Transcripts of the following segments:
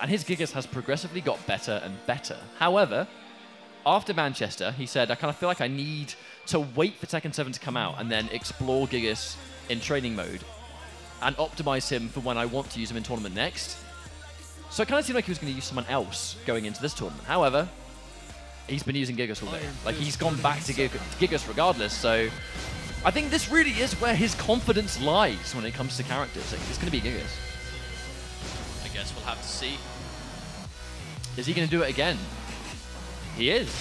and his Gigas has progressively got better and better. However, after Manchester, he said, I kind of feel like I need to wait for Tekken 7 to come out and then explore Gigas in training mode and optimize him for when I want to use him in tournament next. So it kind of seemed like he was going to use someone else going into this tournament. However, he's been using Gigas all day. Like, he's gone back to Gigas regardless, so I think this really is where his confidence lies when it comes to characters. Like, it's going to be Gigas. I guess we'll have to see. Is he going to do it again? He is.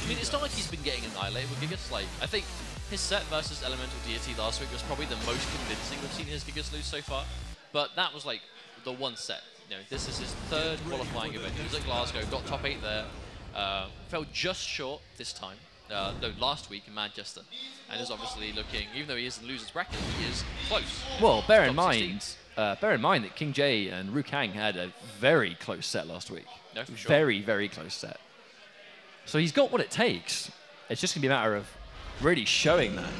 I mean, it's not like he's been getting annihilated with Gigas. Like, I think his set versus Elemental Deity last week was probably the most convincing we've seen his Gigas lose so far. But that was like the one set. You know, this is his third qualifying event. He was at Glasgow, got top 8 there, fell just short this time. No, last week in Manchester, and is obviously looking, even though he is in the losers bracket, he is close. Well, bear in mind that King J and Ru Kang had a very close set last week. No, for sure. Very, very close set. So he's got what it takes. It's just going to be a matter of really showing that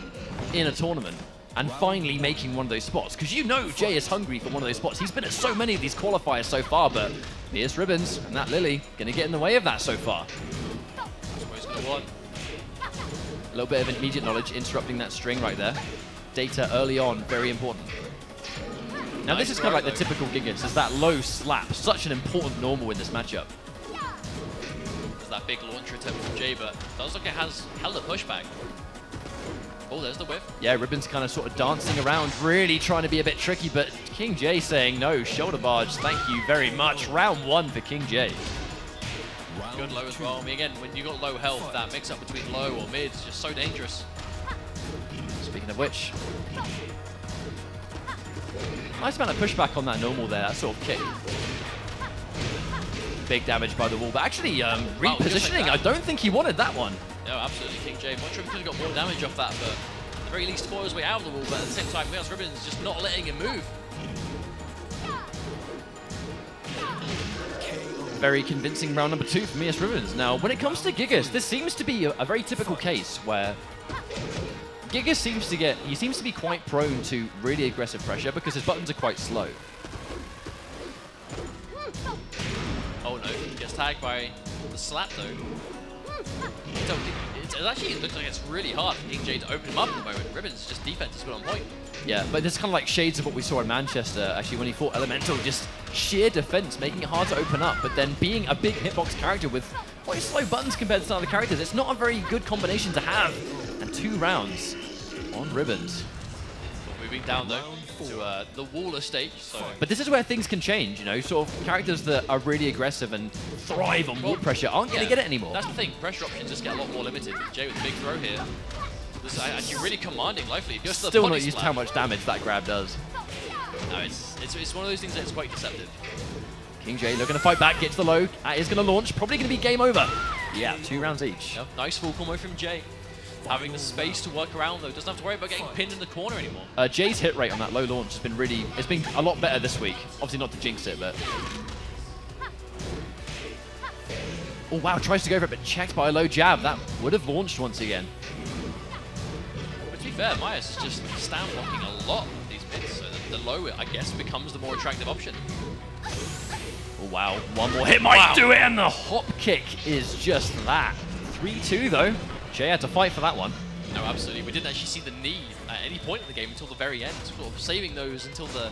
in a tournament and finally making one of those spots. Because you know Jay is hungry for one of those spots. He's been at so many of these qualifiers so far, but Pierce Ribbons and that Lily going to get in the way of that so far. A little bit of immediate knowledge interrupting that string right there. Data early on, very important. Now this is kind of like the typical Gigas, is that low slap. Such an important normal in this matchup. There's that big launcher attempt from Jay, but does look like it has held a pushback. Oh, there's the whiff. Yeah, Ribbons kind of sort of dancing around, really trying to be a bit tricky, but King J saying no, shoulder barge, thank you very much. Round 1 for King J. Good low as well. I mean, again, when you got low health, that mix-up between low or mid is just so dangerous. Speaking of which, nice amount of pushback on that normal there, that sort of kick. Big damage by the wall, but actually repositioning, I don't think he wanted that one. No, absolutely, King J. I'm not sure if he could have got more damage off that, but at the very least fought his way out of the wall, but at the same time, Mios Ribbons just not letting him move. Very convincing round number 2 for Mios Ribbons. Now, when it comes to Gigas, this seems to be a very typical case where Gigas seems to be quite prone to really aggressive pressure because his buttons are quite slow. Oh no, he gets tagged by the slap though. It looks like it's really hard for King J to open him up at the moment. Ribbons, just defense is good on point. Yeah, but this is kind of like shades of what we saw in Manchester, actually, when he fought Elemental. Just sheer defense, making it hard to open up, but then being a big hitbox character with quite slow buttons compared to some other characters. It's not a very good combination to have. And 2 rounds on Ribbons. Well, moving down, though, to the Waller stage. So. But this is where things can change, you know, sort of characters that are really aggressive and thrive on wall pressure aren't going to get it anymore. That's the thing, pressure options just get a lot more limited. Jay with a big throw here. This is actually really commanding lively. Still not used to how much damage that grab does. No, it's one of those things that's quite deceptive. King J looking to fight back, gets the low, is going to launch, probably going to be game over. Yeah, 2 rounds each. Yep, nice full combo from Jay. Having the space to work around though, doesn't have to worry about getting pinned in the corner anymore. Jay's hit rate on that low launch has been it's been a lot better this week. Obviously not to jinx it, but... Oh wow, tries to go for it, but checked by a low jab. That would have launched once again. But to be fair, Myers is just stand blocking a lot of these mids, so the low, I guess, becomes the more attractive option. Oh wow, one more hit might do it, and the hop kick is just that. 3-2 though. Jay had to fight for that one. No, absolutely. We didn't actually see the knee at any point in the game until the very end, sort of saving those until the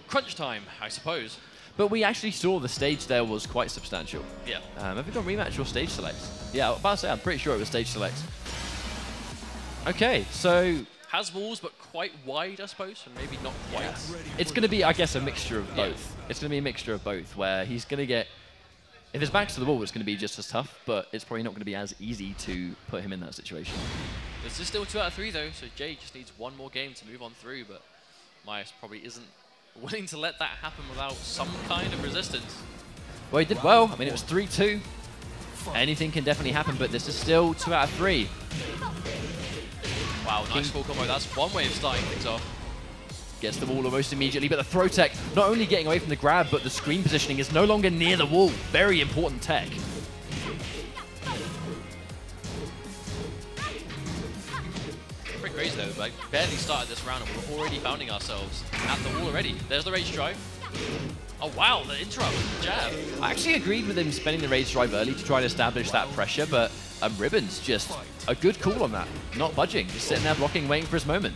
crunch time, I suppose. But we actually saw the stage there was quite substantial. Yeah. Have we got rematch or stage selects? Yeah, I was about to say, I'm pretty sure it was stage selects. Okay, so... Has walls, but quite wide, I suppose, and maybe not quite. Yeah. It's going to be, I guess, a mixture of both. Yeah. It's going to be a mixture of both, where he's going to get... If his back's to the wall, it's going to be just as tough, but it's probably not going to be as easy to put him in that situation. This is still 2 out of 3, though, so Jay just needs one more game to move on through, but Myers probably isn't willing to let that happen without some kind of resistance. Well, he did well. I mean, it was 3-2. Anything can definitely happen, but this is still 2 out of 3. Wow, nice full combo. That's one way of starting things off. Gets the wall almost immediately, but the throw tech, not only getting away from the grab, but the screen positioning is no longer near the wall. Very important tech. Pretty crazy though, like barely started this round and we're already finding ourselves at the wall already. There's the rage drive. Oh wow, the interrupt, jab. I actually agreed with him spending the rage drive early to try and establish that pressure, but Ribbon's just a good call on that. Not budging, just sitting there blocking, waiting for his moment.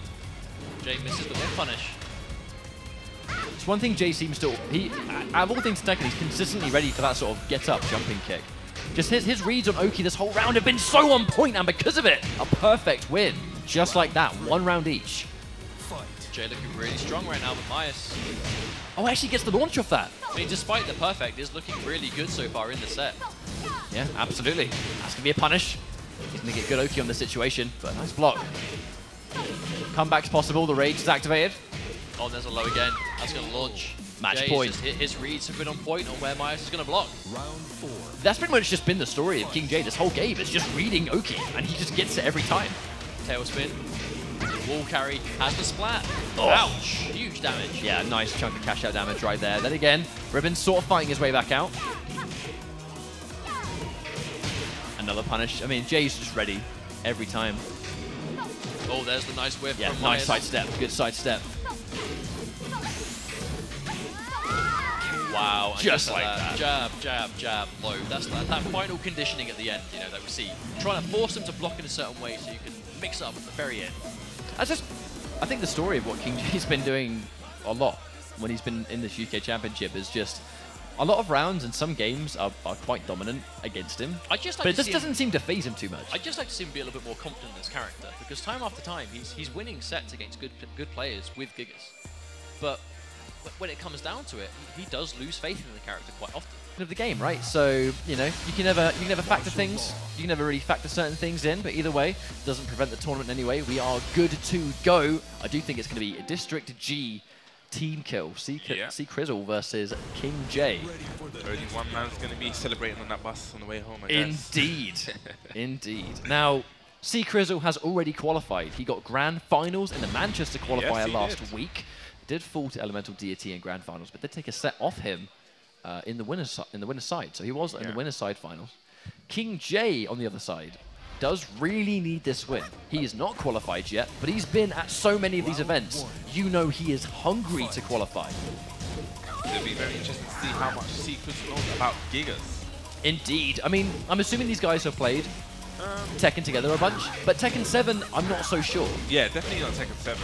Jay misses the whip punish. It's one thing Jay seems to, out of all things in Tekken, he's consistently ready for that sort of get-up jumping kick. Just his reads on Oki this whole round have been so on point, and because of it, a perfect win. Just like that, 1 round each. Jay looking really strong right now with Myers. Oh, actually gets the launch off that. I mean, despite the perfect, is looking really good so far in the set. Yeah, absolutely. That's going to be a punish. He's going to get good Oki on the situation, but nice block. Comeback's possible, the rage is activated. Oh, there's a low again. That's going to launch. Match Jay's point. His reads have been on point on where Myers is going to block. Round 4. That's pretty much just been the story of King Jay this whole game. It's just reading Oki, and he just gets it every time. Tailspin. Wall carry has the splat. Oh. Ouch. Huge damage. Yeah, nice chunk of cash out damage right there. Then again, Ribbon's sort of fighting his way back out. Another punish. I mean, Jay's just ready every time. Oh, there's the nice whip Yeah, from nice Myers. sidestep. Good sidestep. Wow. and Just look at like that. Jab, jab, jab, low. That's that final conditioning at the end, you know, that we see. Trying to force them to block in a certain way so you can mix it up at the very end. That's just, I think the story of what King Jay's been doing a lot when he's been in this UK Championship is just a lot of rounds and some games are quite dominant against him. I just like But it to just see doesn't seem to phase him too much. I'd just like to see him be a little bit more confident in his character, because time after time he's winning sets against good players with Gigas. But when it comes down to it, he does lose faith in the character quite often. Of the game, right? So, you know, you can never factor things. You can never really factor certain things in, but either way, doesn't prevent the tournament in any way. We are good to go. I do think it's going to be a District G team kill. C Crizzle versus King Jay. Only one man's going to be celebrating on that bus on the way home, I guess. Indeed. Indeed. Now, C Crizzle has already qualified. He got grand finals in the Manchester qualifier last week. Did fall to Elemental Deity in grand finals, but did take a set off him in the winner's side. So he was in the winner's side finals. King Jay, on the other side, does really need this win. He is not qualified yet, but he's been at so many of these events. You know he is hungry to qualify. It'll be very interesting to see how much Secret knows about Gigas. Indeed. I mean, I'm assuming these guys have played Tekken together a bunch, but Tekken 7, I'm not so sure. Yeah, definitely not Tekken 7.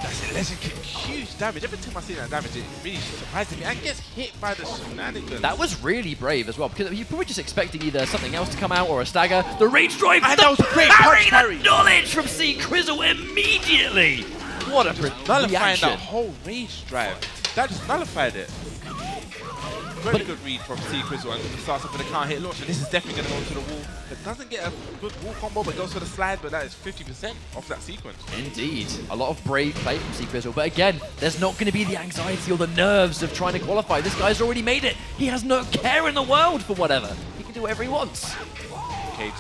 That's a legend kick, huge damage. Every time I see that damage, it really surprises me. And gets hit by the shenanigans. That was really brave as well, because you're probably just expecting either something else to come out or a stagger. The rage drive, and that was a great punch parry. The knowledge from C Crizzle immediately. What a nullifying reaction. that whole rage drive. That just nullified it. Very good read from C Crizzle, and starts off with a counter hit launch, and this is definitely going to go to the wall. It doesn't get a good wall combo, but goes for the slide, but that is 50% off that sequence. Indeed. A lot of brave play from C Crizzle, but again, there's not going to be the anxiety or the nerves of trying to qualify. This guy's already made it. He has no care in the world for whatever. He can do whatever he wants. Okay,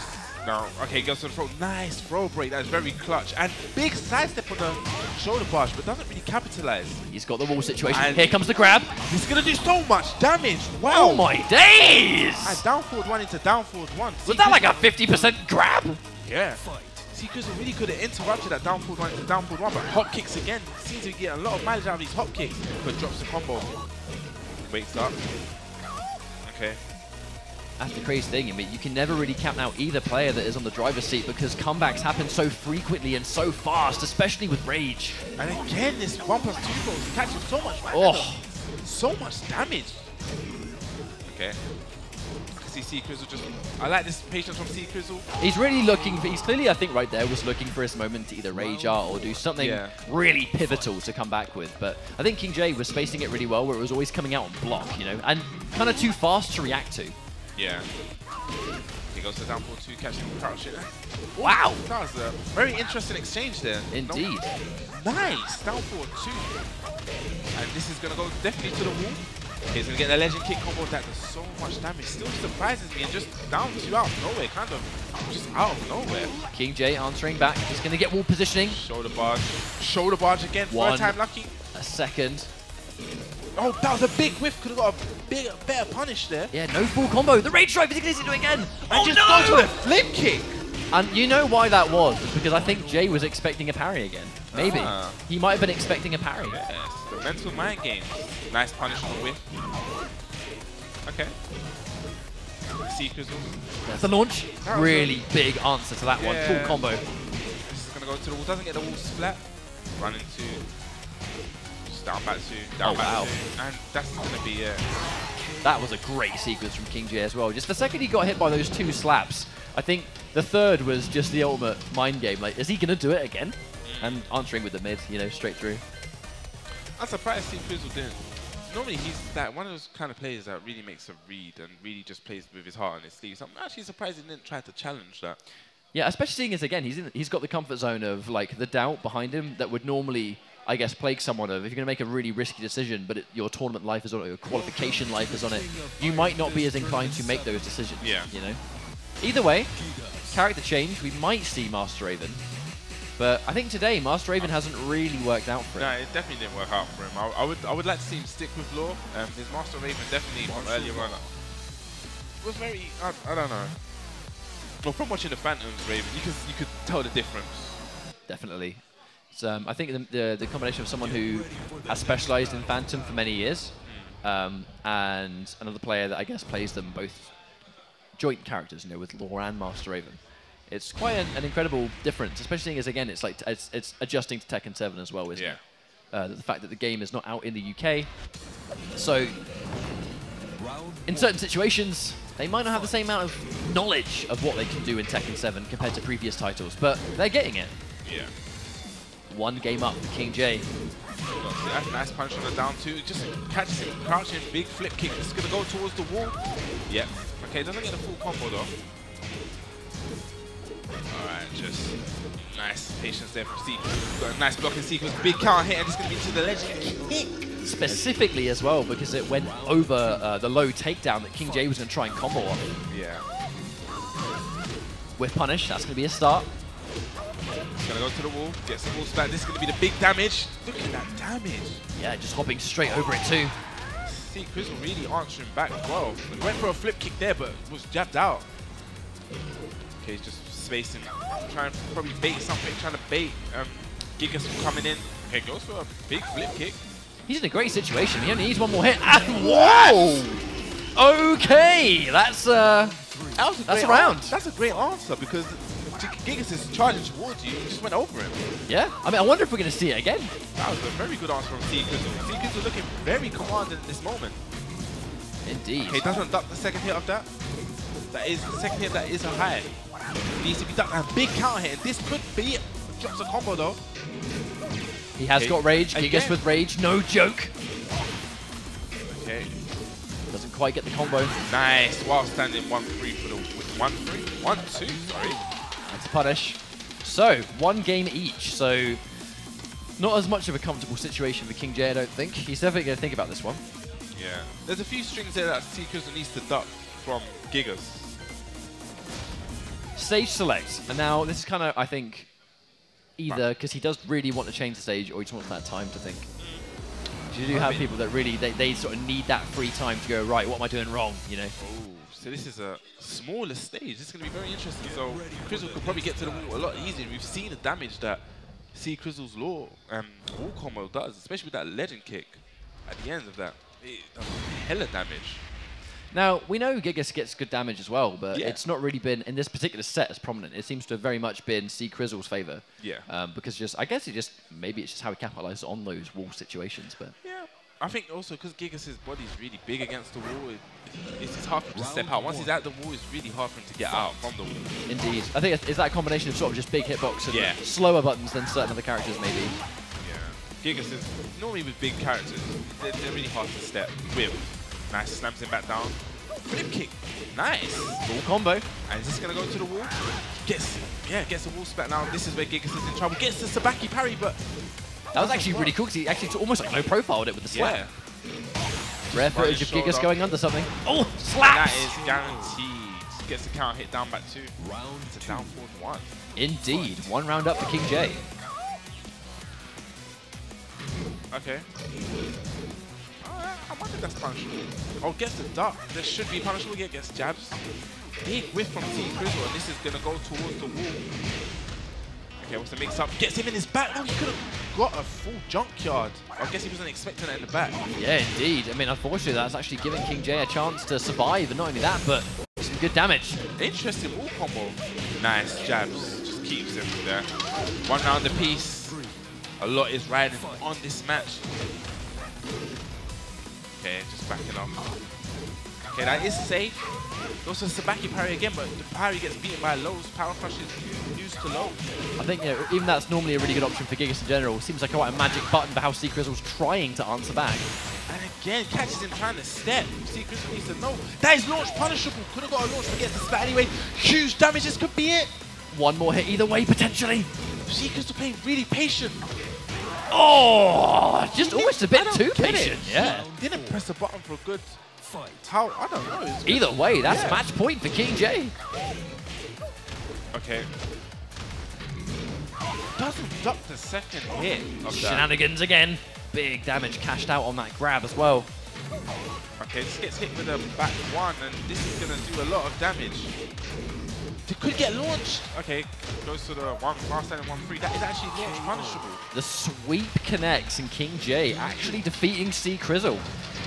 now, okay, goes to the throw. Nice throw break. That is very clutch. And big sidestep on the shoulder barge, but doesn't really capitalize. He's got the wall situation. And here comes the grab. He's going to do so much damage. Wow. Oh my days! And down forward one into down forward one. Was that like a 50% grab? Yeah. C Crizzle really could have interrupted that down forward one into down forward one, but hop kicks again. Seems to get a lot of mileage out of these hop kicks, but drops the combo. Wakes up. Okay. That's the crazy thing. I mean, you can never really count out either player that is on the driver's seat because comebacks happen so frequently and so fast, especially with Rage. And again, this 1+2 throw is catching so much damage. Oh. So much damage. Okay. I can see C Crizzle just... I like this patience from C Crizzle. He's really looking for... He's clearly, I think, right there, was looking for his moment to either rage art or do something really pivotal to come back with. But I think King Jay was spacing it really well, where it was always coming out on block, you know, and kind of too fast to react to. Yeah. He goes to down forward 2, catching the crouch hit. Wow! That was a very interesting exchange there. Indeed. Nice! Down forward 2. And this is going to go definitely to the wall. He's going to get the legend kick combo that does so much damage. Still surprises me and just down 2 out of nowhere. Kind of just out of nowhere. King Jay answering back. He's going to get wall positioning. Shoulder barge. Shoulder barge again. One. Third time lucky. A second. Oh, that was a big whiff. Could have got a better punish there. Yeah, no full combo. The rage drive is going to do it again. And just go to the flip kick. And you know why that was? Because I think Jay was expecting a parry again. Maybe. He might have been expecting a parry. Yes, the mental mind game. Nice punish on the whiff. Okay. See Crizzle. That's the launch. Really big answer to that one. Full combo. This is going to go to the wall. Doesn't get the wall splat. Run into. Just down back two. Down back two. And that's going to be it. That was a great sequence from King J as well. Just the second he got hit by those 2 slaps, I think the third was just the ultimate mind game. Like, is he going to do it again? And answering with the mid, you know, straight through. I'm surprised Steve Crizzle didn't. Normally he's that one of those kind of players that really makes a read and really just plays with his heart on his sleeves. I'm actually surprised he didn't try to challenge that. Yeah, especially seeing as, again, he's got the comfort zone of, like, the doubt behind him that would normally, I guess, plague someone of, if you're going to make a really risky decision, but your tournament life is on it, your qualification life is on it, you might not be as inclined to make those decisions, you know? Either way, character change, we might see Master Raven, but I think today, Master Raven hasn't really worked out for him. No, it definitely didn't work out for him. I would like to see him stick with Law. His Master Raven definitely from earlier on was very, I don't know. Well, from watching the Phantoms Raven, you could tell the difference. Definitely. So, I think the combination of someone who has specialized in Phantom for many years, and another player that I guess plays them both joint characters, you know, with Law and Master Raven. It's quite an incredible difference, especially seeing as, again, it's like it's adjusting to Tekken 7 as well, isn't it? The fact that the game is not out in the UK. So, in certain situations, they might not have the same amount of knowledge of what they can do in Tekken 7 compared to previous titles, but they're getting it. Yeah. 1 game up for King J. That's a nice punch on the down two. Just catches him crouching, big flip kick. It's going to go towards the wall. Yep. Okay, doesn't get a full combo though. Alright, just nice patience there from Sequence. Got a nice blocking sequence, big counter hit, and it's going to be to the legend kick. Specifically as well, because it went over the low takedown that King J was going to try and combo on. Yeah. With punish, that's going to be a start. He's going to go to the wall, gets the wall splat. This is going to be the big damage. Look at that damage. Yeah, just hopping straight over it too. See, Crizzle really answering back well. He went for a flip kick there, but was jabbed out. Okay, he's just spacing, trying to probably bait something, trying to bait Gigas from coming in. Okay, goes for a big flip kick. He's in a great situation. He only needs 1 more hit. And whoa! Okay, that's a round. That's a great answer because Gigas is charging towards you. You just went over him. Yeah, I mean, I wonder if we're going to see it again. That was a very good answer from C Crizzle. C Crizzle looking very commanding in this moment. Indeed. Okay, doesn't duck the second hit of that. That is the second hit. That is a high. Needs to be ducked. And big counter hit. And this could be it. Drops a combo though. He has got rage. Gigas with rage. No joke. Okay. Doesn't quite get the combo. Nice. While standing 1-3 for the 1-3. 1-2. Sorry. That's a punish. So 1 game each. So not as much of a comfortable situation for King J, I don't think. He's definitely going to think about this one. Yeah. There's a few strings there that C Crizzle needs to duck from Gigas. Stage select. And now this is kind of, I think, either because he does really want to change the stage or he just wants that time to think. You do have people that really, they sort of need that free time to go, right, what am I doing wrong, you know? Oh, so this is a smaller stage. This is going to be very interesting. So Crizzle could probably get to the wall a lot easier. We've seen the damage that C Crizzle's wall combo does, especially with that legend kick at the end of that. It does hella damage. Now, we know Gigas gets good damage as well, but it's not really been, in this particular set, as prominent. It seems to have very much been C Crizzle's favor. Yeah. Because I guess maybe it's just how he capitalizes on those wall situations, but... Yeah. I think also because Gigas' body's really big against the wall, it's hard for him to step out. Once he's out the wall, it's really hard for him to get out from the wall. Indeed. I think it's that combination of sort of just big hitbox and slower buttons than certain other characters, maybe. Yeah. Gigas is normally with big characters, they're really hard to step with. Nice, slams him back down. Flip kick. Nice. Full combo. And is this going to go to the wall? Gets the wall spat now. This is where Gigas is in trouble. Gets the Sabaki parry, but... That was actually really cool because he actually almost like low-profiled it with the slap. Yeah. Rare footage of Gigas going under something. Oh, slaps! That is guaranteed. Gets the counter hit down back 2. It's a down forward 1. Indeed. 1 round up for King J. Okay. I wonder if that's punishable. Oh, gets the duck. There should be punishable. Yeah, gets jabs. big whiff from T Crizzle, and this is going to go towards the wall. Okay, what's the mix-up? Gets him in his back. Oh, he could have got a full junkyard. I guess he wasn't expecting that in the back. Yeah, indeed. I mean, unfortunately, that's actually giving King J a chance to survive, and not only that, but some good damage. Interesting wall combo. Nice jabs. Just keeps him there. 1 round apiece. A lot is riding on this match. Okay, just backing up. Okay, that is safe. Also Sabaki parry again, but the parry gets beaten by lows. Power crush is used to low. I think, you know, even that's normally a really good option for Gigas in general. Seems like quite a magic button for how C Crizzle's trying to answer back. And again, catches him trying to step. C Crizzle needs to know. That is launch punishable. Could have got a launch, but gets the splat anyway. Huge damage. This could be it. One more hit either way, potentially. C Crizzle playing really patient. Oh, just almost a bit too patient. Yeah. Didn't press the button for a good fight. How? I don't know. Either way, that's match point for King J. Okay. Doesn't duck the second hit of Shenanigans again. Big damage cashed out on that grab as well. Okay, this gets hit with a back one, and this is going to do a lot of damage. It could get launched. Okay, goes to the one fast and 1-3. That is actually launch punishable. The sweep connects, and King J actually defeating C Crizzle.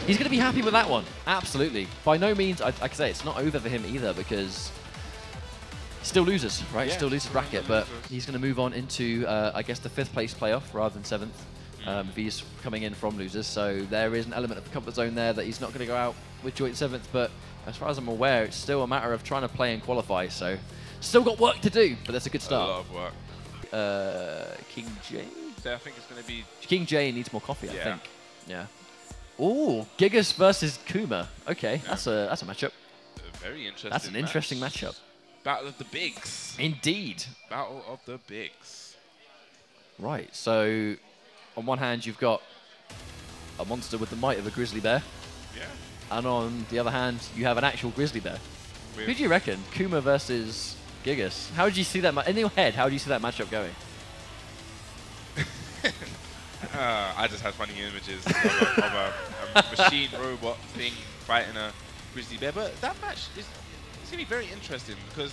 He's going to be happy with that one. Absolutely. By no means, I can say it's not over for him either, because still loses, right? Yeah, still loses bracket, but he's going to move on into, I guess, the 5th place playoff rather than 7th. If he's coming in from losers, so there is an element of comfort zone there that he's not going to go out with joint 7th, but as far as I'm aware, it's still a matter of trying to play and qualify, so still got work to do, but that's a good start. A lot of work. King J? So I think it's going to be... King J needs more coffee, I think. Yeah. Ooh, Gigas versus Kuma. Okay, that's a matchup. Very interesting. That's an interesting matchup. Battle of the bigs. Indeed. Battle of the bigs. Right, so on one hand, you've got a monster with the might of a grizzly bear. Yeah. And on the other hand, you have an actual grizzly bear. Who do you reckon? Kuma versus Gigas. How would you see that in your head? How do you see that matchup going? I just had funny images of a machine robot thing fighting a grizzly bear. But that match is going to be very interesting because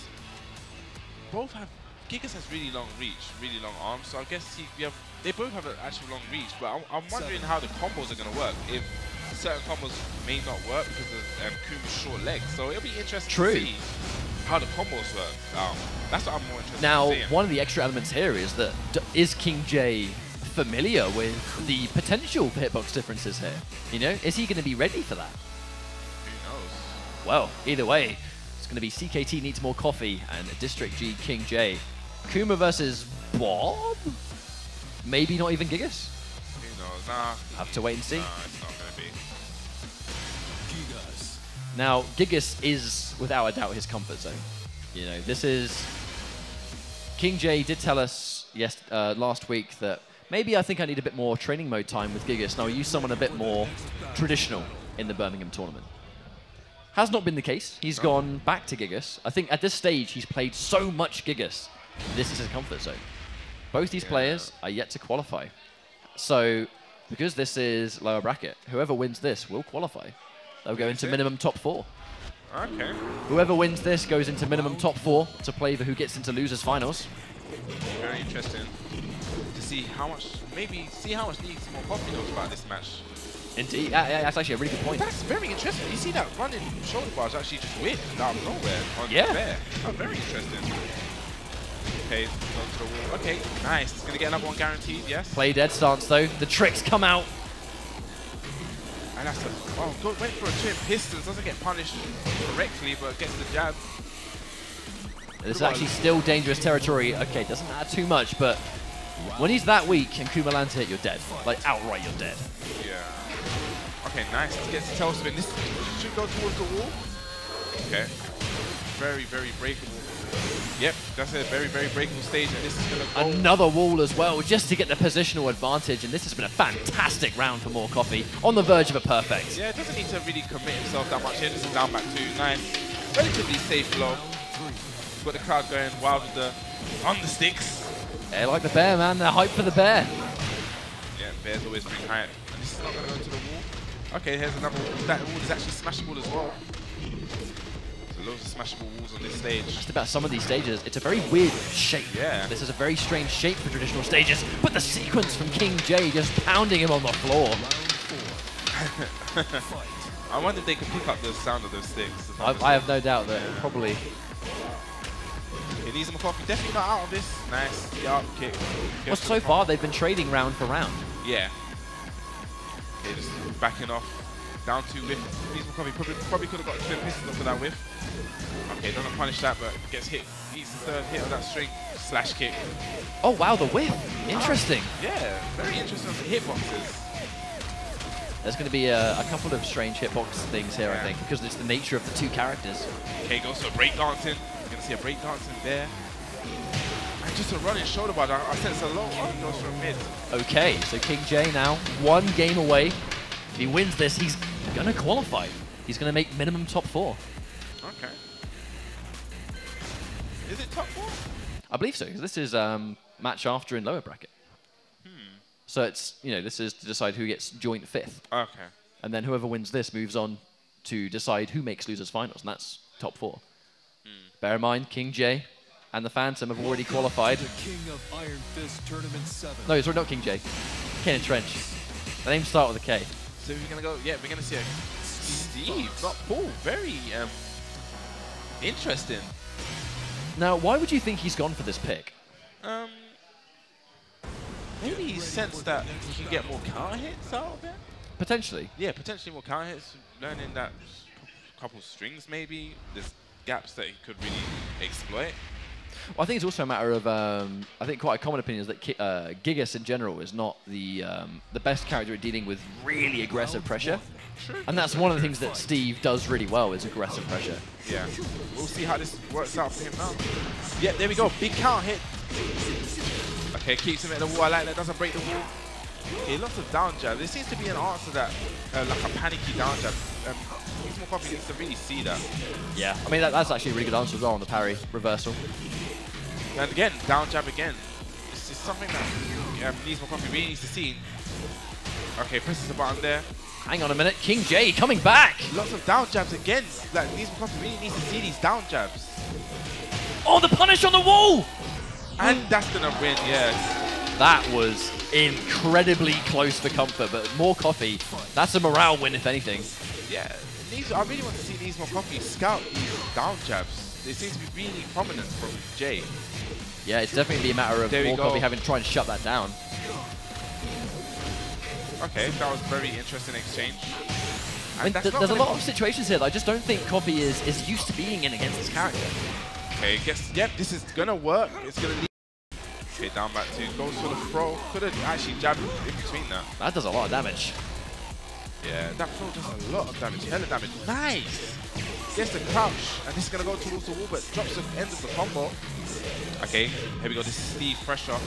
both have... Gigas has really long reach, really long arms. So I guess they both have an actual long reach. But I'm wondering how the combos are going to work. If certain combos may not work because of Kuma's short legs. So it'll be interesting to see how the combos work. That's what I'm more interested in seeing. Now, one of the extra elements here is that is King J familiar with the potential hitbox differences here? You know, is he going to be ready for that? Who knows? Well, either way, it's going to be CKT needs more coffee and District G King J. Kuma versus Bob? Maybe not even Gigas? Who knows? Nah. Have to wait and see. Nah, it's not going to be. Gigas. Now, Gigas is, without a doubt, his comfort zone. You know, this is... King J did tell us last week that maybe I think I need a bit more training mode time with Gigas, and I'll use someone a bit more traditional in the Birmingham tournament. Has not been the case. He's gone back to Gigas. I think at this stage, he's played so much Gigas. This is his comfort zone. Both these players are yet to qualify. So, because this is lower bracket, whoever wins this will qualify. They'll go into minimum top 4. Okay. Whoever wins this goes into minimum top 4 to play for who gets into losers finals. Very interesting to see how much, see how much needs more coffee knows about this match. Indeed. Yeah, that's actually a really good point. That's very interesting. You see that running shoulder bars actually just whipped out of nowhere on the bear. Oh, very interesting. Okay, onto the wall. Okay, nice. It's going to get another one guaranteed, yes. Play dead stance though. The tricks come out. And that's went for a twin pistons. Doesn't get punished correctly, but gets the jab. This is actually still dangerous territory. Okay, doesn't matter too much, but when he's that weak and Kuma lands a hit, you're dead. Like, outright, you're dead. Yeah. Okay, nice. Gets the tail spin. This should go towards the wall. Okay. Very, very breakable. Yep, that's a very, very breakable stage, and this is going to go... Another wall as well, just to get the positional advantage, and this has been a fantastic round for more coffee, on the verge of a perfect. Yeah, doesn't need to really commit himself that much here. This is down back 2. Nice. Relatively safe blow. Got the crowd going wild with the... on the sticks. They like the bear, man. They're hyped for the bear. Yeah, bear's always pretty high. And this is not going to go to the wall. Okay, here's another wall. That wall is actually smashable as well. So Loads of smashable walls on this stage. Just about some of these stages, it's a very weird shape. Yeah. This is a very strange shape for traditional stages, but the sequence from King J just pounding him on the floor. I wonder if they could pick up the sound of those sticks. I have no doubt that probably. It needs McCoffey definitely not out of this. Nice. Yup, kick. Well, so far they've been trading round for round. Yeah. Okay, just backing off. Down 2 whiff. Needs McCoffey probably could have got twin pistols off of that whiff. Okay, doesn't punish that, but gets hit. Eats the third hit of that string. Slash kick. Oh wow, the whiff. Interesting. Yeah, very interesting on the hitboxes. There's going to be a couple of strange hitbox things here, I think, because it's the nature of the two characters. Okay, goes for breakdancing. You're going to see a breakdancing there. And just a running shoulder bar. I sense a low. Oh, goes for a mid. Okay, so King J now, 1 game away. If he wins this, he's going to qualify. He's going to make minimum top 4. Okay. Is it top 4? I believe so, because this is match after in lower bracket. So it's, you know, this is to decide who gets joint 5th. Okay. And then whoever wins this moves on to decide who makes losers finals, and that's top 4. Bear in mind, King J and the Phantom have already qualified. The King of Iron Fist Tournament 7. No, sorry, not King J. Ken and Trench. The names start with a K. So we're going to go, yeah, we're going to see a Steve, not Paul. Very interesting. Now, why would you think he's gone for this pick? Maybe he sensed that he can get more counter hits out of it. Potentially. Yeah, potentially more counter hits. Learning that couple strings, maybe. There's gaps that he could really exploit. Well, I think it's also a matter of, I think quite a common opinion is that Gigas in general is not the best character at dealing with really aggressive pressure. And that's one of the things that Steve does really well, is aggressive pressure. Yeah. We'll see how this works out for him now. Yeah, there we go. Big counter hit. Okay, keeps him at the wall. I like that. Doesn't break the wall. Okay, lots of down jab. There seems to be an answer that, like a panicky down jab. He's more confident to really see that. Yeah. I mean, that's actually a really good answer as well on the parry reversal. And again, down jab again. This is something that Nismo Coffee really needs to see. Okay, presses the button there. Hang on a minute. King J coming back. Lots of down jabs again. Like, Nismo Coffee really needs to see these down jabs. Oh, the punish on the wall. And that's going to win, yeah. That was incredibly close for comfort, but more coffee. That's a morale win, if anything. Yeah, I really want to see Nismo Coffee scout these down jabs. They seem to be really prominent from Jay. Yeah, it's definitely a matter of more coffee having to try and shut that down. Okay, that was a very interesting exchange. I mean, there's a lot of situations here that I just don't think Coffee is used to being in against this character. Okay, yep, this is gonna work. It's gonna lead. Okay, down back 2, goes for the throw. Could have actually jabbed in between that. That does a lot of damage. Yeah, that throw does a lot of damage. Hella damage. Nice! Gets the crouch, and this is gonna go towards the wall, but drops the end of the combo. Okay, here we go. This is Steve pressure.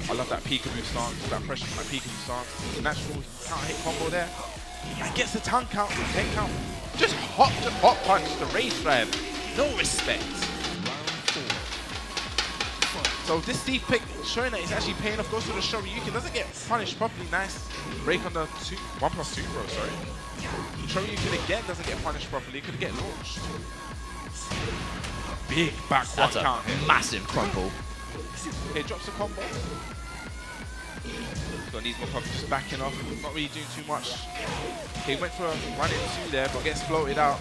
I love that peekaboo stance, that pressure from that peekaboo stance. Natural counter hit combo there. And gets the 10 count, 10 count. Just hot punch, the race drive. No respect. So this Steve pick showing that he's actually paying off, goes to the Shoryuken, doesn't get punished properly. Nice break on the 1+2 throw, sorry. Shoryuken again doesn't get punished properly, could get launched. Big back one count hit. Massive crumple. Okay, drops a combo. Got these more coffee just backing off, not really doing too much. Okay, went for a run in 2 there, but gets floated out.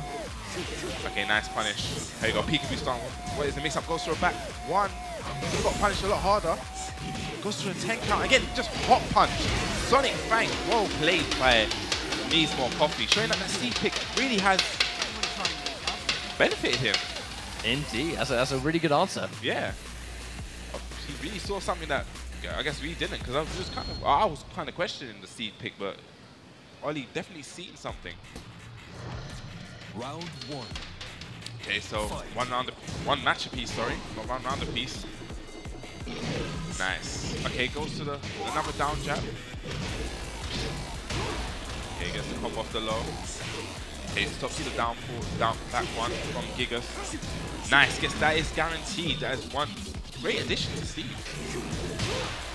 Okay, nice punish. There you go, peekaboo start. What is the mix-up? Goes for a back 1. He got punished a lot harder. Goes for a 10 count. Again, just hot punch. Sonic Fang. Well played by Nismo Coffee. Showing that Steve pick really has benefited him. Indeed. That's a really good answer. Yeah. He really saw something that I guess we didn't, because I was kind of questioning the Steve pick, but Ollie definitely seen something. Round 1. Okay, so one match apiece, sorry, not 1 round apiece. Nice. Okay, goes to another down jab. Okay, gets the combo off the low. Okay, stops the down back 1 from Gigas. Nice, that is guaranteed. That is one great addition to Steve.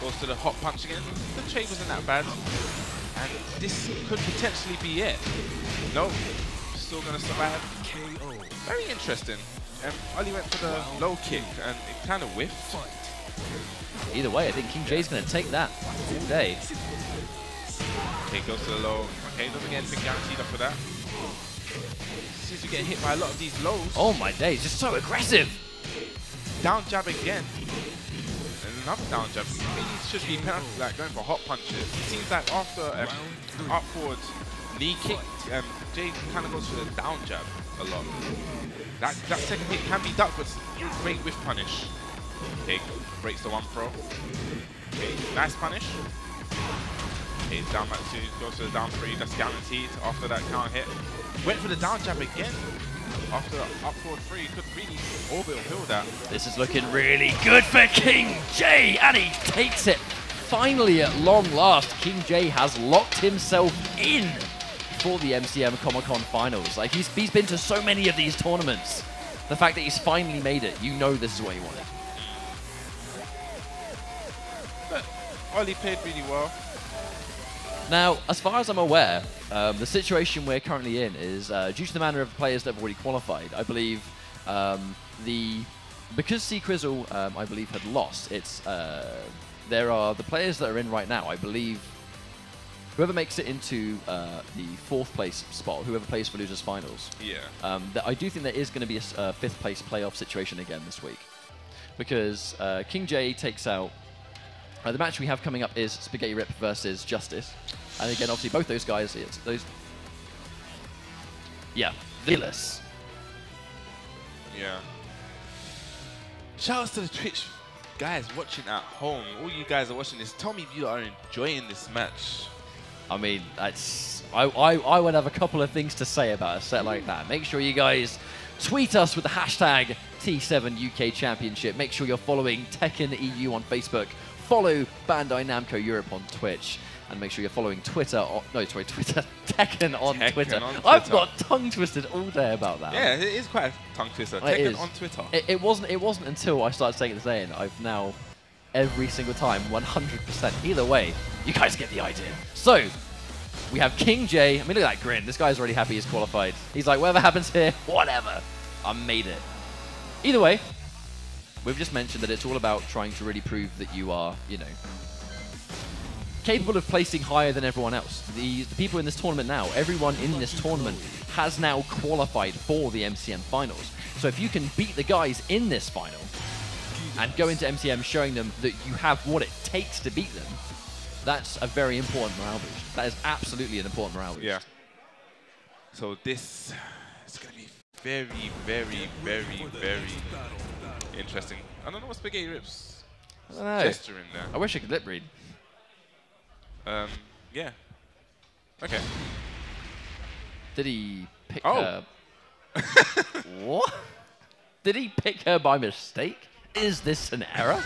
Goes to the hot punch again. The trade wasn't that bad. And this could potentially be it. No, still gonna survive. KO. Very interesting. Ollie went for the low kick and it kind of whiffed. Either way, I think King J's going to take that all day. Okay, goes to the low. Okay, doesn't get anything guaranteed up for that. Seems to get hit by a lot of these lows. Oh my days, just so aggressive. Down jab again. And another down jab. Maybe he should be like going for hot punches. It seems like after up forward knee kick, Jay kind of goes for the down jab a lot. That second hit can be ducked, but it's a great whiff punish. Okay, breaks the one throw. Okay, nice punish. Okay, down back 2, goes to the down 3, that's guaranteed after that counter hit. Went for the down jab again. After the up forward 3, could really orbital heal that. This is looking really good for King J, and he takes it. Finally, at long last, King J has locked himself in for the MCM Comic-Con Finals. Like, he's been to so many of these tournaments. The fact that he's finally made it, you know this is what he wanted. But Ollie played really well. Now, as far as I'm aware, the situation we're currently in is due to the manner of the players that have already qualified. I believe because C Crizzle, I believe, had lost. There are the players that are in right now. I believe whoever makes it into the 4th place spot, whoever plays for losers finals. Yeah. I do think there is going to be a 5th place playoff situation again this week, because King J takes out. The match we have coming up is Spaghetti Rip versus Justice. And again, obviously, both those guys, it's those... Yeah, villainous. Yeah. Shoutouts to the Twitch guys watching at home. All you guys are watching this, tell me if you are enjoying this match. I mean, that's... I would have a couple of things to say about a set like that. Make sure you guys tweet us with the hashtag T7UK Championship. Make sure you're following Tekken EU on Facebook. Follow Bandai Namco Europe on Twitch, and make sure you're following Twitter. Tekken on Twitter. I've got tongue twisted all day about that. Yeah, it is quite a tongue twister. Tekken on Twitter. It wasn't until I started saying it today, and I've now every single time 100%. Either way, you guys get the idea. So we have King J. I mean, look at that grin. This guy's already happy he's qualified. He's like, whatever happens here, whatever. I made it. Either way. We've just mentioned that it's all about trying to really prove that you are, you know, capable of placing higher than everyone else. The people in this tournament now, everyone in this tournament has now qualified for the MCM finals. So if you can beat the guys in this final and go into MCM showing them that you have what it takes to beat them, that's a very important morale boost. That is absolutely an important morale boost. Yeah. So this is going to be very, very, very, very interesting. I don't know what Spaghetti Rip's gesturing there. I wish I could lip read. Yeah. Okay. Did he pick her? What? Did he pick her by mistake? Is this an error?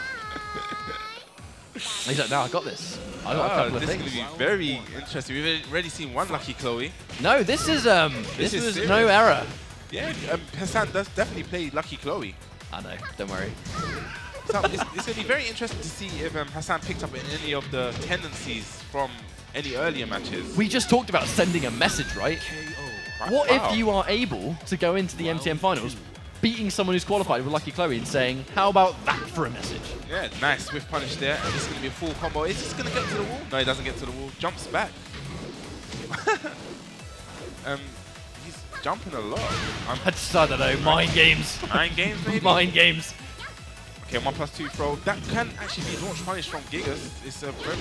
He's like, no, I got this. I got a couple of things. This is going to be very interesting. We've already seen one Lucky Chloe. No, this was serious. no error. Yeah, Hassan does definitely play Lucky Chloe. I know, don't worry. So it's going to be very interesting to see if Hassan picked up any of the tendencies from any earlier matches. We just talked about sending a message, right? What if you are able to go into the MTM finals beating someone who's qualified with Lucky Chloe and saying, how about that for a message? Yeah, nice swift punish there. And this is going to be a full combo. Is this going to get to the wall? No, he doesn't get to the wall. Jumps back. He's jumping a lot. I don't know, mind games. Mind games, maybe? Mind games. Okay, 1+2 throw. That can actually be launch punish from Gigas. It's a very...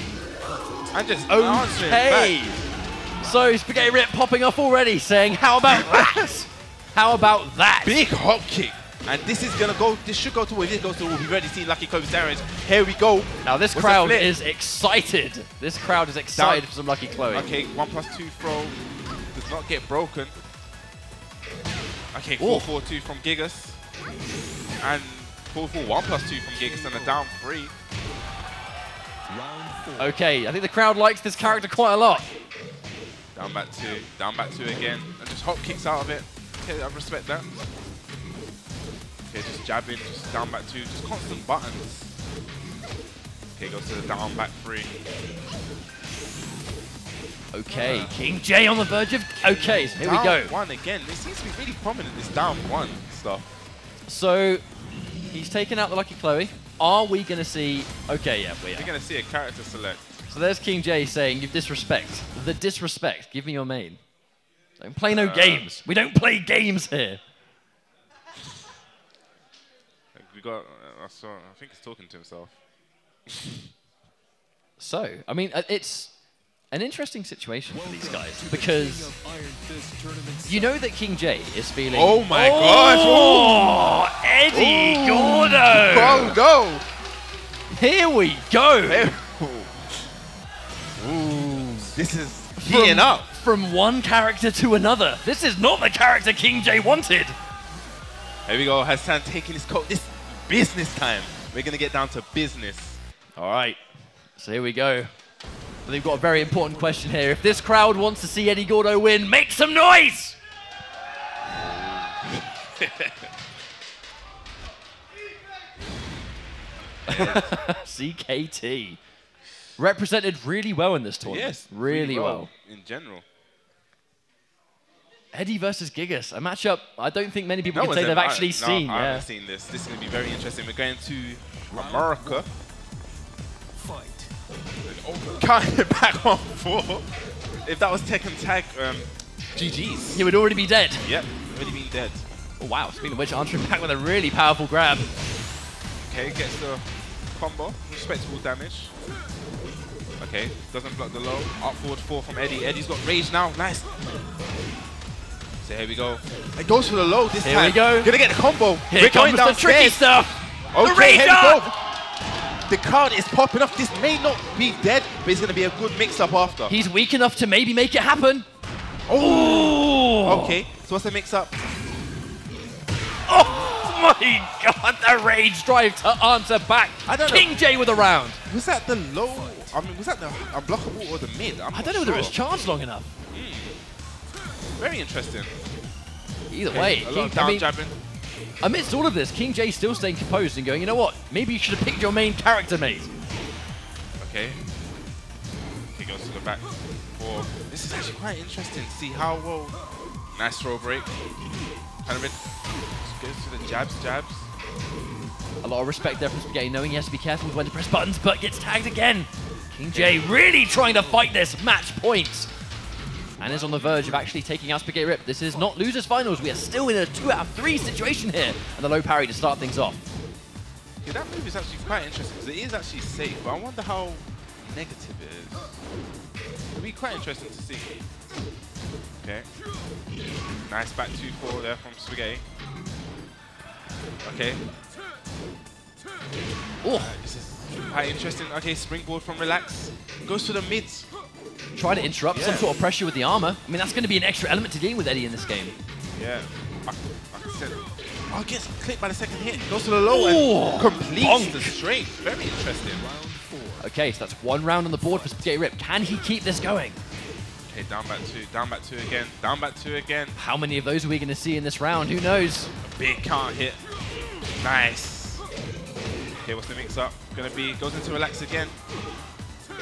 And just answering back. So Spaghetti Rip popping off already, saying, how about that? How about that? Big hop kick. And this is going to go, this should go to where this goes to the wall. We've already seen Lucky Chloe's damage. Here we go. Now this crowd is excited. This crowd is excited for some Lucky Chloe. Okay, 1+2 throw. Does not get broken. Okay, 4-4-2 from Gigas. And 4-4, 1+2 from Gigas and a down 3. Okay, I think the crowd likes this character quite a lot. Down back 2 again. And just hop kicks out of it. Okay, I respect that. Okay, just jabbing, just down back 2, just constant buttons. Okay, goes to the down back 3. Okay, King J on the verge of... Okay, so here we Down go. one again. It seems to be really prominent, this down one stuff. So, he's taken out the Lucky Chloe. Are we going to see... Okay, yeah, we are. You're going to see a character select. So there's King J saying, you disrespect. The disrespect. Give me your main. Don't play no games. We don't play games here. We got... I think he's talking to himself. So, I mean, it's an interesting situation for these guys because you know that King J is feeling... Oh my gosh! Oh, Eddie Gordo! Oh, go! Here we go! Ooh, this is heating up. From one character to another. This is not the character King J wanted. Here we go, Hassan taking his coat. This business time. We're going to get down to business. All right, so here we go. We've got a very important question here. If this crowd wants to see Eddie Gordo win, make some noise! CKT. Represented really well in this tournament. Yes, really well. In general. Eddie versus Gigas, a matchup I don't think many people can say one's they've ever- actually seen. I Yeah. haven't seen this. This is going to be very interesting. We're going to America. Fight. Can't get back on 4. If that was Tekken Tag, GG's. He would already be dead. Yep, already been dead. Oh, wow, speaking of which, answering back with a really powerful grab. Okay, gets the combo. Respectable damage. Okay, doesn't block the low. Up forward 4 from Eddie. Eddie's got rage now. Nice. So here we go. It goes for the low this time. Here we go. Gonna get the combo. Here We're going comes the tricky downstairs. stuff. Okay, The rage here we up. go. The card is popping off. This may not be dead, but it's going to be a good mix-up after. He's weak enough to maybe make it happen. Oh! Okay, so what's the mix-up? Oh my god, the rage drive to answer back. I don't know. King J with a round. Was that the low? I mean, was that the unblockable or the mid? I don't know whether it was charged long enough. Very interesting. Either way, A lot of I down mean, jabbing. amidst all of this, King J still staying composed and going, you know what? Maybe you should have picked your main character, mate. Okay. He goes to the back 4. This is actually quite interesting to see how well. Nice throw break. Kind of goes to the jabs. A lot of respect there from Spaghetti, knowing he has to be careful with when to press buttons, but gets tagged again. King J really trying to fight this match point. And is on the verge of actually taking out Spaghetti Rip. This is not losers finals. We are still in a 2 out of 3 situation here. And the low parry to start things off. Yeah, that move is actually quite interesting because it is actually safe, but I wonder how negative it is. It'll be quite interesting to see. Okay. Nice back 2-4 there from Spaghetti. Okay. Oh, This is quite interesting. Okay, springboard from Relax. Goes to the mids. trying to interrupt some sort of pressure with the armor. I mean, that's going to be an extra element to dealing with Eddie in this game. Yeah. Like I said. Oh, gets clipped by the second hit. Goes to the low Oh, and completes bonk. the straight. Very interesting. Okay, so that's 1 round on the board for Spaghetti Rip. Can he keep this going? Okay, down back 2 again, down back 2 again. How many of those are we going to see in this round? Who knows? A big count hit. Nice. Okay, what's the mix up? Gonna be, goes into Relax again.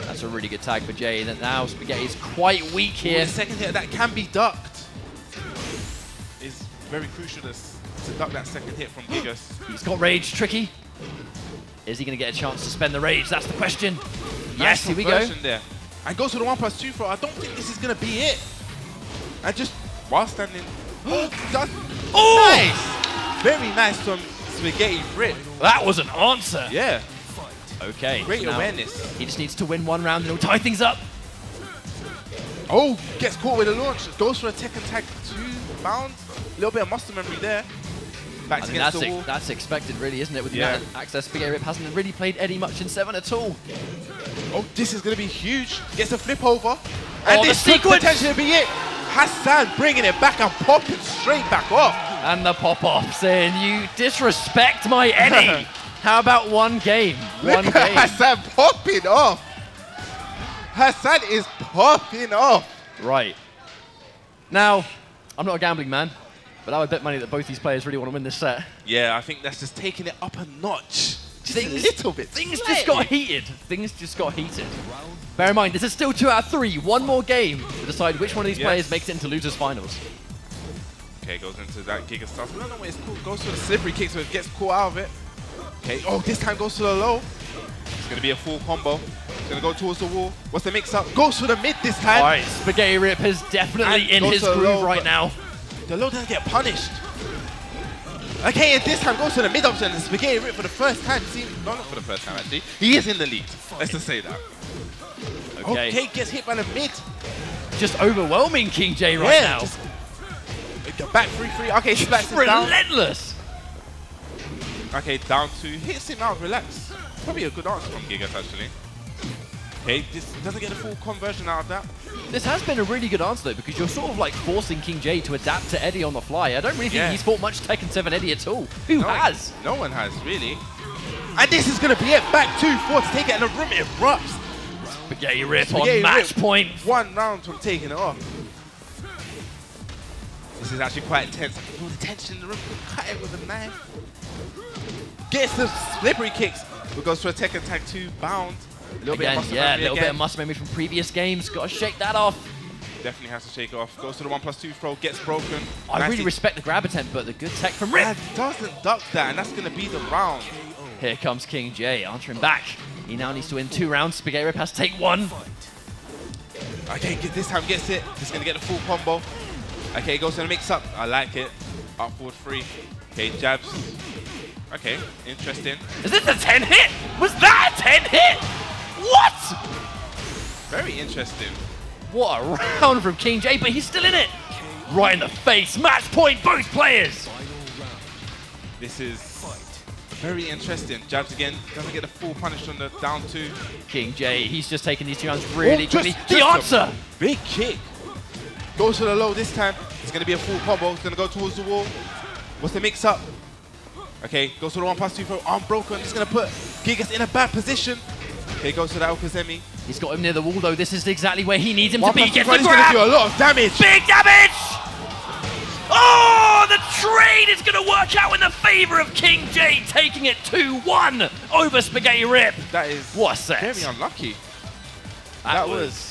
That's a really good tag for Jay. And now Spaghetti's quite weak Ooh, here. the second hit that can be ducked is very crucial to duck that second hit from Gigas. He's got rage, tricky. Is he going to get a chance to spend the rage? That's the question. Yes, here we go. Conversion there. And goes to the 1+2 throw. I don't think this is gonna be it. And just while standing. Oh, nice! Very nice from Spaghetti Rip. That was an answer. Yeah. Okay. Great so now awareness. He just needs to win 1 round and he'll tie things up. Oh, gets caught with a launch. Goes for a Tekken Tag 2 bounds. A little bit of muscle memory there. Backs I mean, against the wall. that's expected, really, isn't it? With the Yeah. amount of access, Spaghetti Rip hasn't really played Eddie much in 7 at all. Oh, this is going to be huge. Gets a flip over. And the this could sequence! potentially be it. Hassan bringing it back and popping straight back off. And the pop-off saying, you disrespect my Eddie. How about 1 game? One Look at game. Hassan popping off. Hassan is popping off. Right. Now, I'm not a gambling man, but I would bet money that both these players really want to win this set. Yeah, I think that's just taking it up a notch. Just a Things- little bit. Things just got heated. Things just got heated. Round Bear in mind, this is still 2 out of 3. One more game to decide which one of these players makes it into losers finals. Okay, goes into that Giga stuff. No, no, it's cool. Goes for the slippery kick, so it gets caught out of it. Okay, oh, this time goes to the low. It's going to be a full combo. It's going to go towards the wall. What's the mix-up? Goes for the mid this time. All right, Spaghetti Rip is definitely in his groove right now. The low doesn't get punished. Okay, and this time goes to the mid option. And Spaghetti Rip for the first time. See, no, not for the first time, actually. He is in the lead. Let's just say that. Okay, gets hit by the mid. Just overwhelming King J right now. Just, back 3-3. Okay, splats him down. Relentless. Okay, down 2. Hits him out, relax. Probably a good answer from Gigas, actually. Okay, this doesn't get a full conversion out of that. This has been a really good answer, though, because you're sort of like forcing King J to adapt to Eddie on the fly. I don't really think he's fought much Tekken 7 Eddie at all. Who has? No one has, really. And this is going to be it. Back 2-4 to take it, and the room erupts. Spaghetti Rip on match point. 1 round from taking it off. This is actually quite intense. I can feel the tension in the room. Cut it with a knife. Gets the slippery kicks. But goes for a Tekken Tag 2 bound. A little bit of muscle memory. A little bit of muscle memory from previous games. Got to shake that off. Definitely has to shake it off. Goes to the 1+2 throw. Gets broken. I really respect the grab attempt, but the good tech from Rip. And doesn't duck that, and that's going to be the round. Here comes King J, answering back. He now needs to win 2 rounds. Spaghetti Rip has to take 1. Okay, this time gets it. He's going to get the full combo. Okay, goes to the mix-up. I like it. Up forward 3. Okay, jabs. Okay, interesting. Is this a 10 hit? Was that a 10 hit? What? Very interesting. What a round from King J, but he's still in it. Right in the face. Match point, both players. This is very interesting. Jabs again. Doesn't get the full punish on the down 2. King J, he's just taking these 2 rounds really quickly. The answer! Big kick. Goes to the low this time. It's going to be a full combo. It's going to go towards the wall. What's the mix-up? Okay, goes to the 1+2 throw. Arm broken. He's going to put Gigas in a bad position. Okay, goes to the Alkazemi. He's got him near the wall, though. This is exactly where he needs him to be. Gets the grab. He's going to do a lot of damage. Big damage! Oh, the trade is going to work out in the favor of King J, taking it 2-1 over Spaghetti Rip. That is what a set. Very unlucky. That was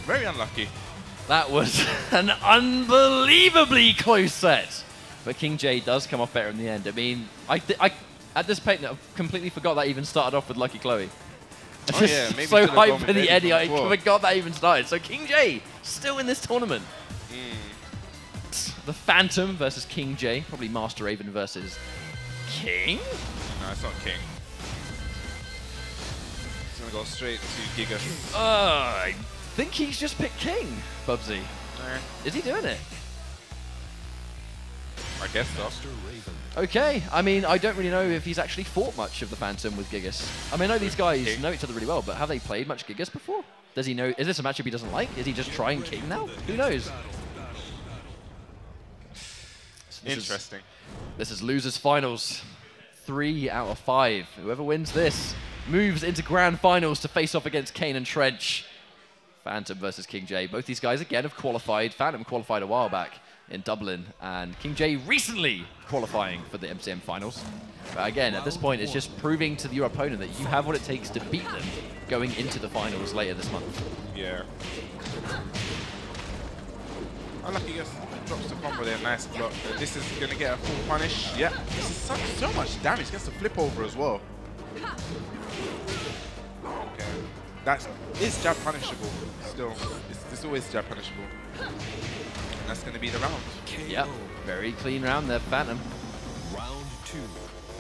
very unlucky. That was an unbelievably close set. But King J does come off better in the end. I mean, I at this point, I completely forgot that even started off with Lucky Chloe. Oh yeah, maybe so hyped for the Eddie, I before. forgot that even started. So King J still in this tournament. The Phantom versus King J, probably Master Raven versus King? No, it's not King. He's going to go straight to Giga. I think he's just picked King, Bubsy. Is he doing it? I guess so. Okay, I mean, I don't really know if he's actually fought much of the Phantom with Gigas. I mean, I know these guys know each other really well, but have they played much Gigas before? Does he know? Is this a matchup he doesn't like? Is he just trying King now? Who knows? Interesting. This is losers finals. 3 out of 5. Whoever wins this moves into grand finals to face off against Kane and Trench. Phantom versus King J. Both these guys again have qualified. Phantom qualified a while back in Dublin, and King J recently qualifying for the MCM finals. But again, at this point, it's just proving to your opponent that you have what it takes to beat them going into the finals later this month. Yeah. Unlucky, yes. Drops the combo there, nice block. This is going to get a full punish. Yeah, this is so much damage. Gets the flip over as well. Okay. That is jab punishable still. It's always jab punishable. And that's going to be the round. Yep, very clean round there, Phantom. Round 2.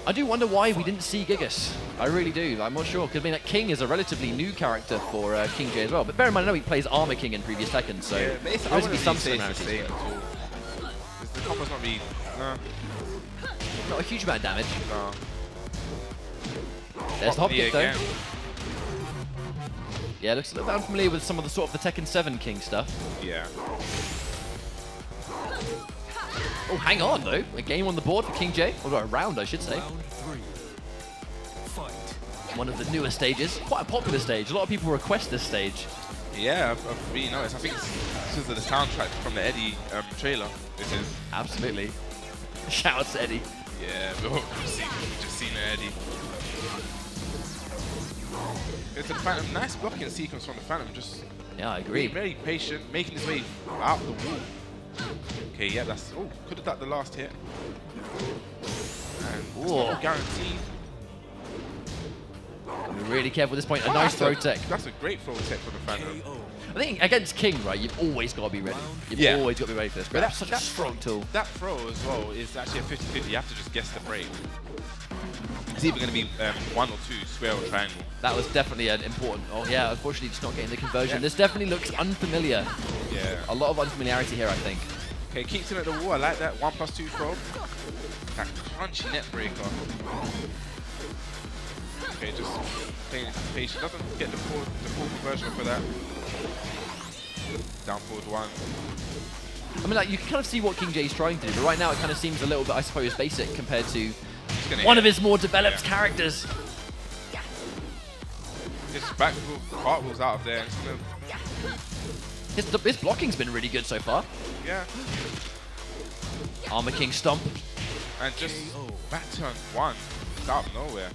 I do wonder why we didn't see Gigas. I really do. I'm not sure. Because I mean, like, King is a relatively new character for King J as well. But bear in mind, I know he plays Armor King in previous Tekken, so yeah, there's going to be some similarities. The combo's not really... Not a huge amount of damage. No. There's the hop kick, though. Again. Yeah, looks a little unfamiliar with some of the sort of the Tekken 7 King stuff. Yeah. Oh, hang on, though. A game on the board for King J. Or a round, I should say. Round 3. Fight. One of the newer stages. Quite a popular stage. A lot of people request this stage. Yeah, I've really noticed. I think it's because of the soundtrack from the Eddie trailer. This is. Absolutely. Shout out to Eddie. Yeah, we've just seen Eddie. It's the Phantom. Nice blocking sequence from the Phantom. Just Yeah, I agree. very patient, making his way out the wall. Okay, yeah, that's... Oh, could have done the last hit. And it's not guaranteed. Be really careful at this point. A nice throw tech. That's a great throw tech for the Phantom. I think against King, right, you've always got to be ready. You've always got to be ready for this. But that's such a strong tool. That throw as well is actually a 50-50. You have to just guess the break. It's either going to be 1 or 2, square or triangle. That was definitely an important... Oh, yeah, unfortunately, just not getting the conversion. This definitely looks unfamiliar. Yeah. A lot of unfamiliarity here, I think. Okay, keeps him at the wall. I like that. 1+2 throw. That crunchy net breaker. Okay, just playing patient. Doesn't get the full conversion for that. Down forward 1. I mean, like, you can kind of see what King J's trying to do, but right now it kind of seems a little bit, I suppose, basic compared to one of his more developed characters. His back cartwheels out of there. His blocking's been really good so far. Yeah. Armor King stomp. And just back turn 1. Out of nowhere.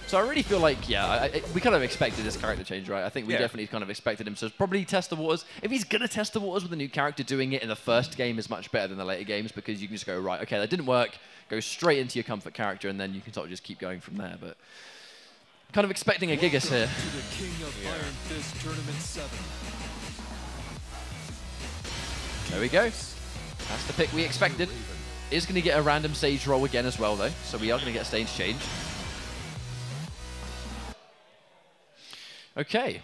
So I really feel like, yeah, we kind of expected this character change, right? I think we definitely kind of expected him to probably test the waters. If he's going to test the waters with a new character, doing it in the first game is much better than the later games because you can just go, right, okay, that didn't work, go straight into your comfort character, and then you can sort of just keep going from there. But kind of expecting a Gigas here. To the King of Iron Fist Tournament 7. There we go. That's the pick we expected. Is going to get a random stage roll again as well, though, so we are going to get stage change. Okay,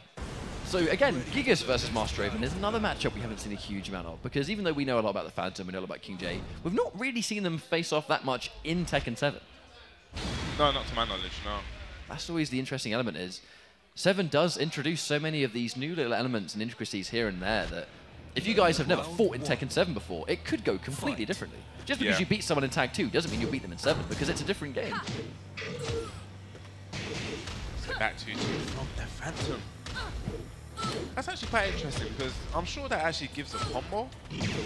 so again, Gigas versus Master Raven is another matchup we haven't seen a huge amount of, because even though we know a lot about the Phantom, we know a lot about King J, we've not really seen them face off that much in Tekken 7. No, not to my knowledge, no. That's always the interesting element is, 7 does introduce so many of these new little elements and intricacies here and there that if you guys have never fought in Tekken 7 before, it could go completely differently. Just because you beat someone in Tag 2 doesn't mean you'll beat them in 7, because it's a different game. Back to from the Phantom. That's actually quite interesting because I'm sure that actually gives a combo,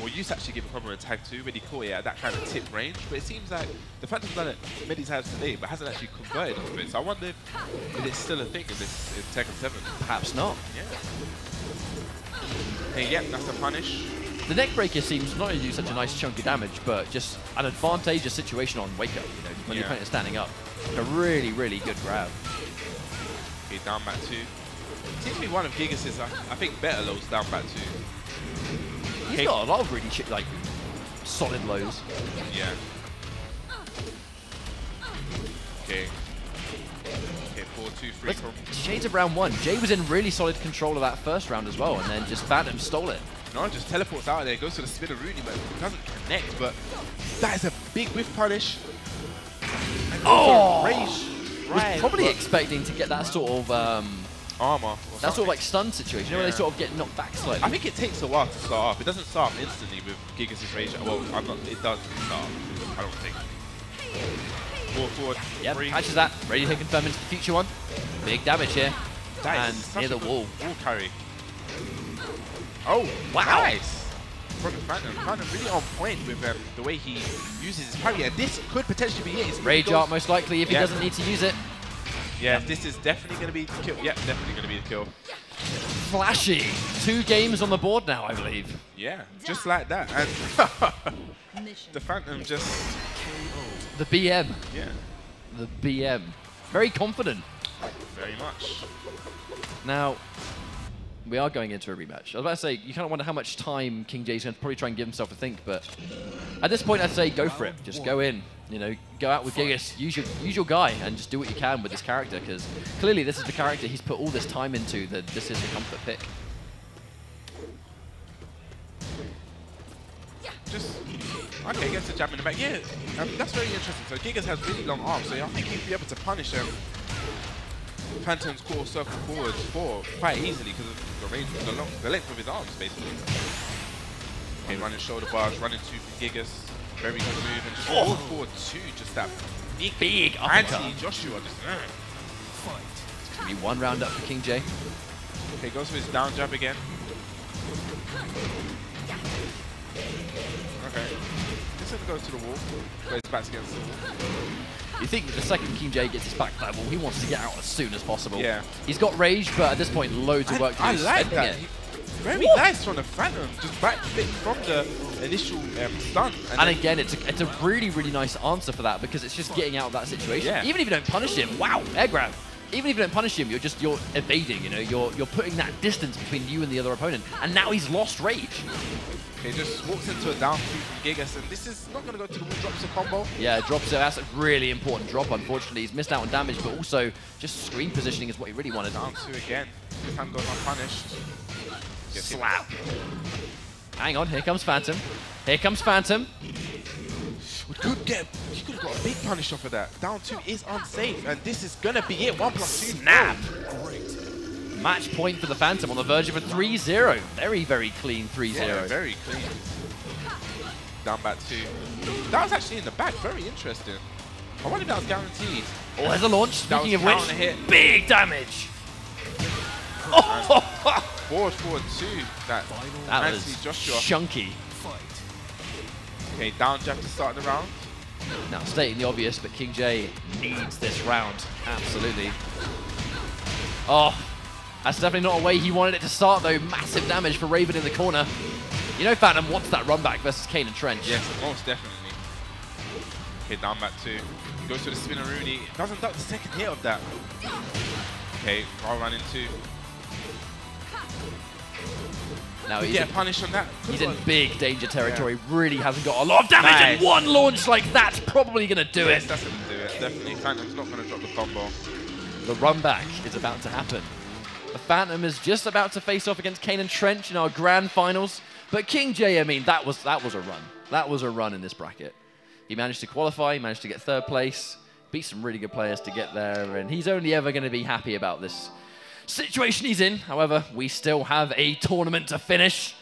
or used to actually give a combo in Tag 2 when he caught it at that kind of tip range, but it seems like the Phantom's done it many times today but hasn't actually converted onto it, so I wonder if it's still a thing in Tekken 7. Perhaps not. Yeah. Hey, yep, that's a punish. The neck breaker seems not only to do such a nice chunk of damage, but just an advantageous situation on wake up, you know, when your opponent is standing up. A really, really good grab. Okay, down back 2. Seems to be one of Gigas' I think better lows down back 2. He's got a lot of really like solid lows. Yeah. Okay. Okay, 4-2-3 from Shades of round 1. Jay was in really solid control of that first round as well, and then just Phantom stole it. No, just teleports out of there, goes to the spinner Rooney, but doesn't connect. But that is a big whiff punish. And rage. Was probably expecting to get that sort of armor. That sort of like stun situation, you know, where they sort of get knocked back slightly. I think it takes a while to start off. It doesn't start off instantly with Gigas' rage. Well, it does start off, I don't think. Forward. Yep, catches that. Ready to confirm into the future one. Big damage here. That and near the wall. Wall carry. Oh, wow. Nice. From the Phantom. Phantom really on point with the way he uses his parry. And this could potentially be it. Rage art most likely if he doesn't need to use it. Yeah, this is definitely going to be the kill. Yep, definitely going to be the kill. Flashy. 2 games on the board now, I believe. Yeah, just like that. And the Phantom just... The BM. Yeah. The BM. Very confident. Very much. Now, we are going into a rematch. I was about to say, you kind of wonder how much time King J's going to probably try and give himself to think, but at this point, I'd say go for it. Just go in. You know, go out with Gigas, use your guy, and just do what you can with this character, because clearly this is the character he's put all this time into, that this is the comfort pick. Just, okay, gets the jab in the back. Yeah, that's very interesting. So Gigas has really long arms, so I think he'd be able to punish Phantom's core circle forward quite easily because of the range, the length of his arms, basically. Okay, running shoulder bars, running 2 from Gigas. Very good move, and just forward 2, just that big anti-Joshua. Just, It's going to be 1 round up for King J. Okay, goes for his down jab again. Okay. This is going to go to the wall, but his back's against the wall. You think that the second King J gets his back to that wall, he wants to get out as soon as possible. Yeah. He's got rage, but at this point, loads of work to do. I like that. It. Very nice from the Phantom, just back flip from the initial stun. And again, it's a really, really nice answer for that because it's just getting out of that situation. Yeah. Even if you don't punish him, wow, air grab. Even if you don't punish him, you're evading, you know, you're putting that distance between you and the other opponent. And now he's lost rage. He just walks into a down 2 from Gigas, and this is not going to go to the wall, drops a combo. Yeah, drops it. That's a really important drop, unfortunately. He's missed out on damage, but also just screen positioning is what he really wanted. Down 2 again. This time goes unpunished. Slap. Hang on, here comes Phantom. Here comes Phantom. You could have got a big punish off of that. Down 2 is unsafe, and this is going to be it. 1+2. Snap. Match point for the Phantom on the verge of a 3-0. Very, very clean 3-0. Yeah, very clean. Down back 2. That was actually in the back. Very interesting. I wonder if that was guaranteed. Oh, there's a launch. Speaking of which, hit. big damage. Forward 2. That was Joshua. chunky. Okay, down jab to start the round. Now, stating the obvious, but King J needs this round. Absolutely. Oh, that's definitely not a way he wanted it to start, though. Massive damage for Raven in the corner. You know Phantom wants that run back versus Kane and Trench. Yes, most definitely. Okay, down back 2. Goes to the spinneroonie. Doesn't duck the second hit of that. Okay, I'll run into. Now he's get punished on that. He's in big danger territory. Yeah. Really hasn't got a lot of damage, and one launch like that's probably going to do it. That's going to do it. Definitely, Phantom's not going to drop the combo. The run back is about to happen. The Phantom is just about to face off against Kane and Trench in our grand finals. But King J, I mean, that was a run. That was a run in this bracket. He managed to qualify, he managed to get 3rd place, beat some really good players to get there, and he's only ever going to be happy about this situation he's in. However, we still have a tournament to finish.